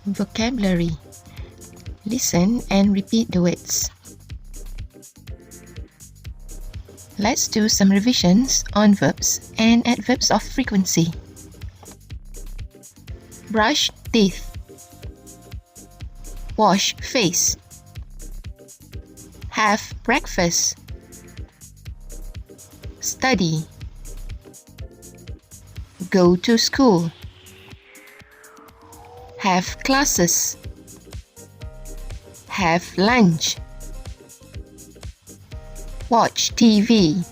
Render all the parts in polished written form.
Vocabulary. Listen and repeat the words. Let's do some revisions on verbs and adverbs of frequency. Brush teeth. Wash face. Have breakfast. Study. Go to school. Have classes. Have lunch. Watch TV.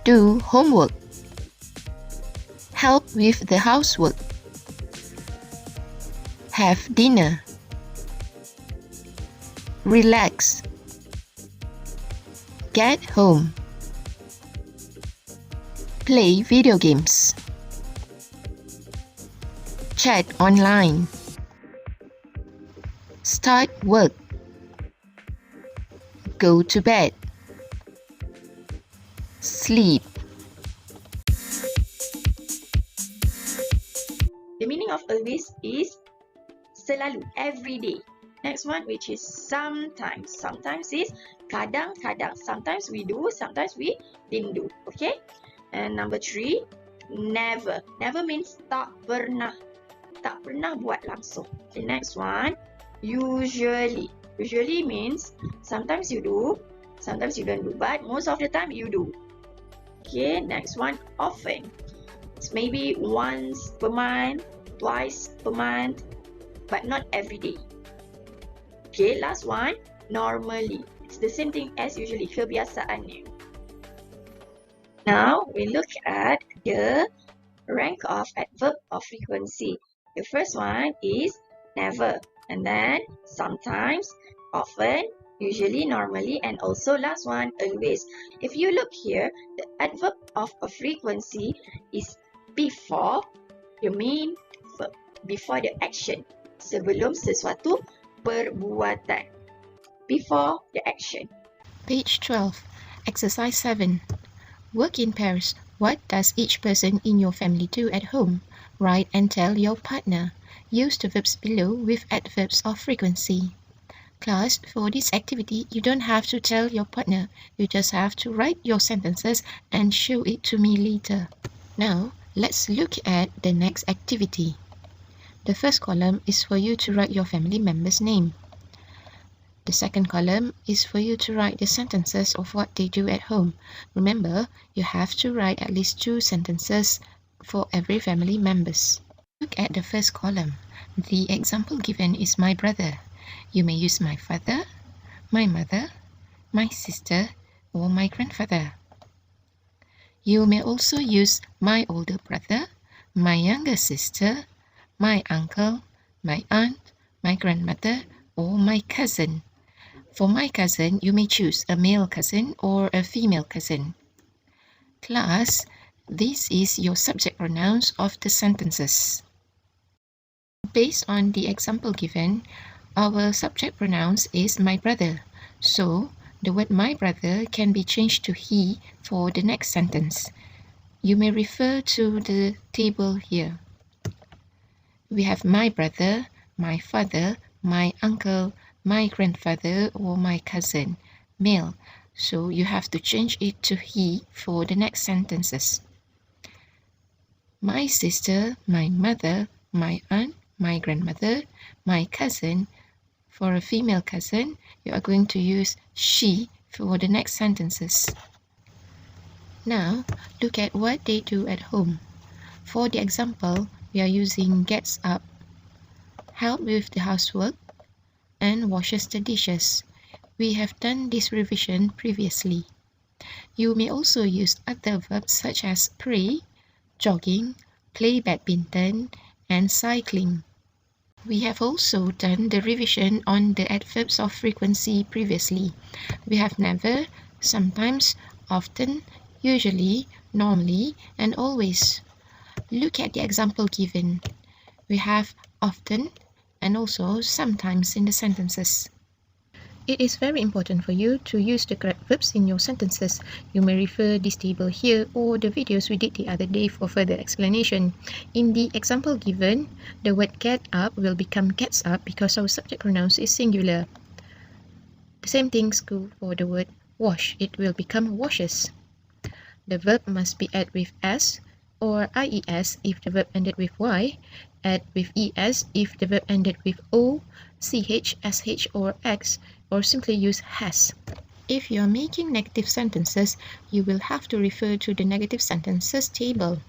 Do homework. Help with the housework. Have dinner. Relax. Get home. Play video games. Chat online. Start work. Go to bed. Sleep. The meaning of always is selalu, every day. Next one, which is sometimes. Sometimes is kadang-kadang. Sometimes we do, sometimes we didn't do. Okay? And number 3, never. Never means tak pernah. Tak pernah buat langsung. The next one, usually. Usually means sometimes you do, sometimes you don't do, but most of the time you do. Okay, next one, often. It's maybe once per month, twice per month, but not every day. Okay, last one, normally. It's the same thing as usually, kebiasaannya. Now, we look at the rank of adverb of frequency. The first one is never, and then sometimes, often, usually, normally, and also last one, always. If you look here, the adverb of a frequency is before the main verb, before the action, sebelum sesuatu perbuatan, before the action. Page 12. Exercise 7. Work in pairs. What does each person in your family do at home? Write and tell your partner. Use the verbs below with adverbs of frequency. Class, for this activity, you don't have to tell your partner. You just have to write your sentences and show it to me later. Now, let's look at the next activity. The first column is for you to write your family member's name. The second column is for you to write the sentences of what they do at home. Remember, you have to write at least 2 sentences for every family members. Look at the first column. The example given is my brother. You may use my father, my mother, my sister, or my grandfather. You may also use my older brother, my younger sister, my uncle, my aunt, my grandmother, or my cousin. For my cousin, you may choose a male cousin or a female cousin. Class, this is your subject pronouns of the sentences. Based on the example given, our subject pronouns is my brother. So, the word my brother can be changed to he for the next sentence. You may refer to the table here. We have my brother, my father, my uncle, my grandfather, or my cousin, male. So you have to change it to he for the next sentences. My sister, my mother, my aunt, my grandmother, my cousin. For a female cousin, you are going to use she for the next sentences. Now, look at what they do at home. For the example, we are using gets up, help with the housework, and washes the dishes. We have done this revision previously. You may also use other verbs such as pray, jogging, play badminton, and cycling. We have also done the revision on the adverbs of frequency previously. We have never, sometimes, often, usually, normally, and always. Look at the example given. We have often and also sometimes in the sentences. It is very important for you to use the correct verbs in your sentences. You may refer this table here or the videos we did the other day for further explanation. In the example given, the word get up will become gets up because our subject pronoun is singular. The same things go for the word wash. It will become washes. The verb must be added with s or ies if the verb ended with y, add with es if the verb ended with o, ch, sh or x, or simply use has. If you are making negative sentences, you will have to refer to the negative sentences table.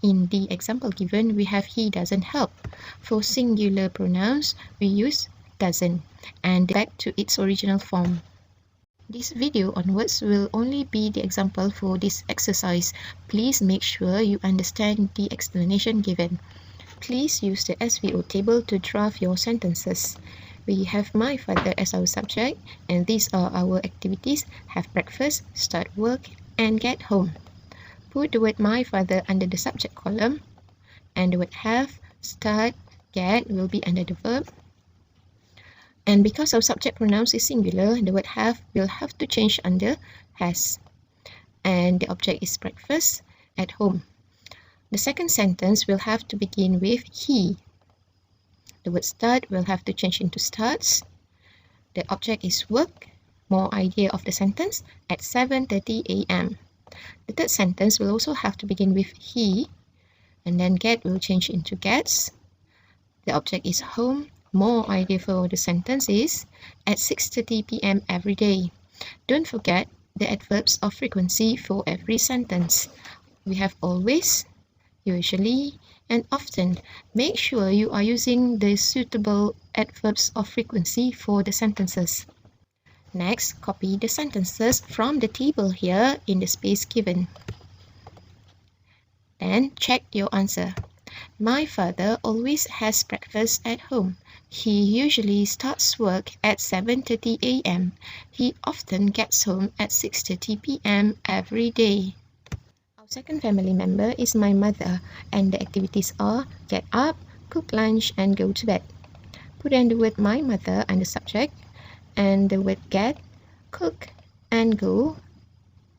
In the example given, we have he doesn't help. For singular pronouns, we use doesn't and back to its original form. This video onwards will only be the example for this exercise. Please make sure you understand the explanation given. Please use the SVO table to draft your sentences. We have my father as our subject, and these are our activities: have breakfast, start work, and get home. Put the word my father under the subject column, and the word have, start, get will be under the verb. And because our subject pronoun is singular, the word have will have to change under has. And the object is breakfast at home. The second sentence will have to begin with he. The word start will have to change into starts. The object is work. More idea of the sentence at 7:30 a.m. The third sentence will also have to begin with he, and then get will change into gets. The object is home. More idea for the sentence is at 6:30 p.m. every day. Don't forget the adverbs of frequency for every sentence. We have always, usually, and often. Make sure you are using the suitable adverbs of frequency for the sentences. Next, copy the sentences from the table here in the space given. Then check your answer. My father always has breakfast at home. He usually starts work at 7:30 a.m. He often gets home at 6:30 p.m. every day. Our second family member is my mother, and the activities are get up, cook lunch, and go to bed. Put in the word my mother under subject, and the word get, cook, and go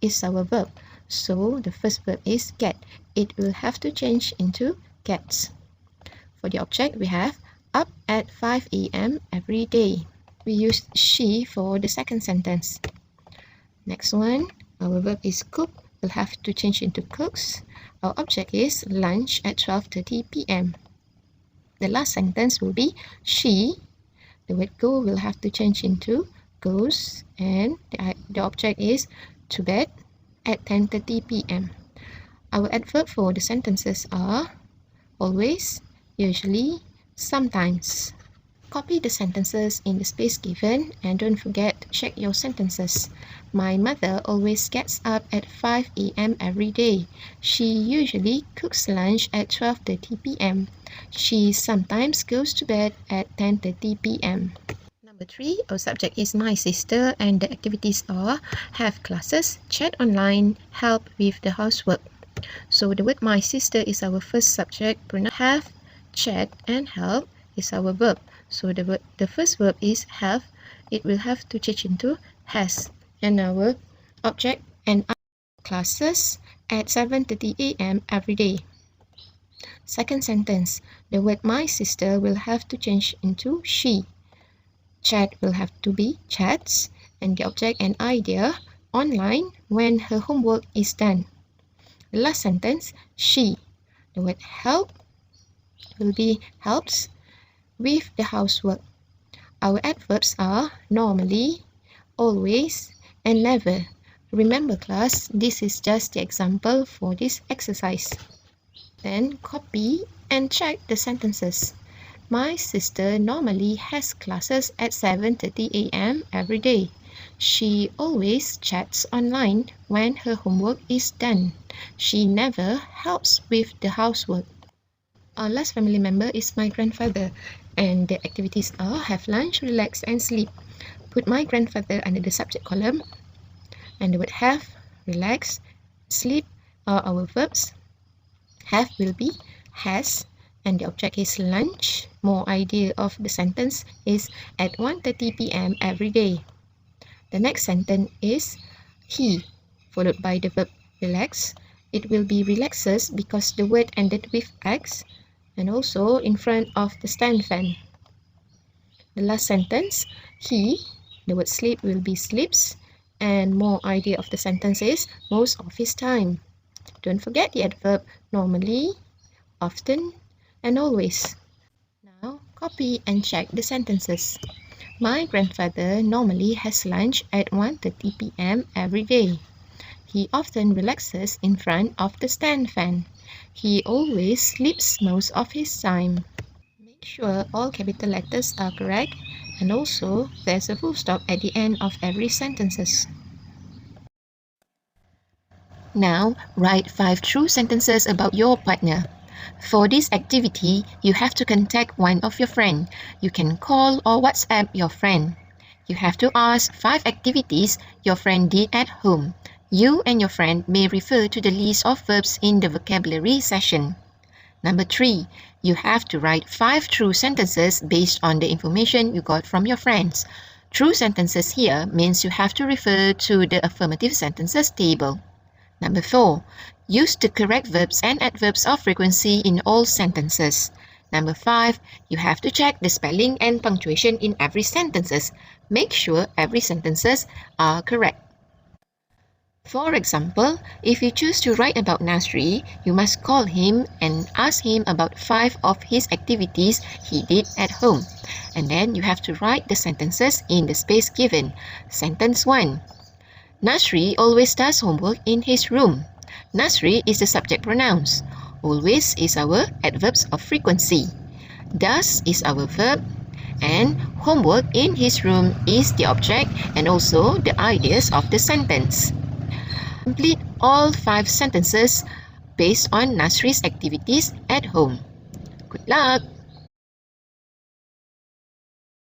is our verb. So the first verb is get. It will have to change into gets. For the object, we have up at 5 a.m. every day. We use she for the second sentence. Next one, our verb is cook. Will have to change into cooks. Our object is lunch at 12:30 p.m. The last sentence will be she. The word go will have to change into goes, and the object is to bed at 10:30 p.m. Our adverb for the sentences are always, usually, sometimes. Copy the sentences in the space given and don't forget to check your sentences. My mother always gets up at 5 a.m. every day. She usually cooks lunch at 12:30 p.m. She sometimes goes to bed at 10:30 p.m. Number 3, our subject is my sister and the activities are have classes, chat online, help with the housework. So the word my sister is our first subject, pronoun have, chat, and help is our verb. So the first verb is have. It will have to change into has. And our object and classes at 7:30 a.m. every day. Second sentence, the word my sister will have to change into she. Chat will have to be chats, and the object and idea online when her homework is done. The last sentence, she. The word help will be helps with the housework. Our adverbs are normally, always, and never. Remember class, this is just the example for this exercise. Then copy and check the sentences. My sister normally has classes at 7:30 a.m. every day. She always chats online when her homework is done. She never helps with the housework. Our last family member is my grandfather, and the activities are have lunch, relax, and sleep. Put my grandfather under the subject column, and the word have, relax, sleep are our verbs. Have will be has, and the object is lunch. More idea of the sentence is at 1:30 p.m. every day. The next sentence is he, followed by the verb relax. It will be relaxes because the word ended with X, and also in front of the stand fan. The last sentence, he, the word sleep will be sleeps, and more idea of the sentence is most of his time. Don't forget the adverb normally, often, and always. Now, copy and check the sentences. My grandfather normally has lunch at 1:30 p.m. every day. He often relaxes in front of the stand fan. He always sleeps most of his time. Make sure all capital letters are correct, and also there's a full stop at the end of every sentences. Now, write 5 true sentences about your partner. For this activity, you have to contact one of your friends. You can call or WhatsApp your friend. You have to ask 5 activities your friend did at home. You and your friend may refer to the list of verbs in the vocabulary session. Number 3, you have to write 5 true sentences based on the information you got from your friends. True sentences here means you have to refer to the affirmative sentences table. Number 4, use the correct verbs and adverbs of frequency in all sentences. Number 5, you have to check the spelling and punctuation in every sentences. Make sure every sentences are correct. For example, if you choose to write about Nasri, you must call him and ask him about 5 of his activities he did at home. And then you have to write the sentences in the space given. Sentence 1. Nasri always does homework in his room. Nasri is the subject pronouns. Always is our adverbs of frequency. Does is our verb. And homework in his room is the object and also the ideas of the sentence. Complete all 5 sentences based on Nasri's activities at home. Good luck!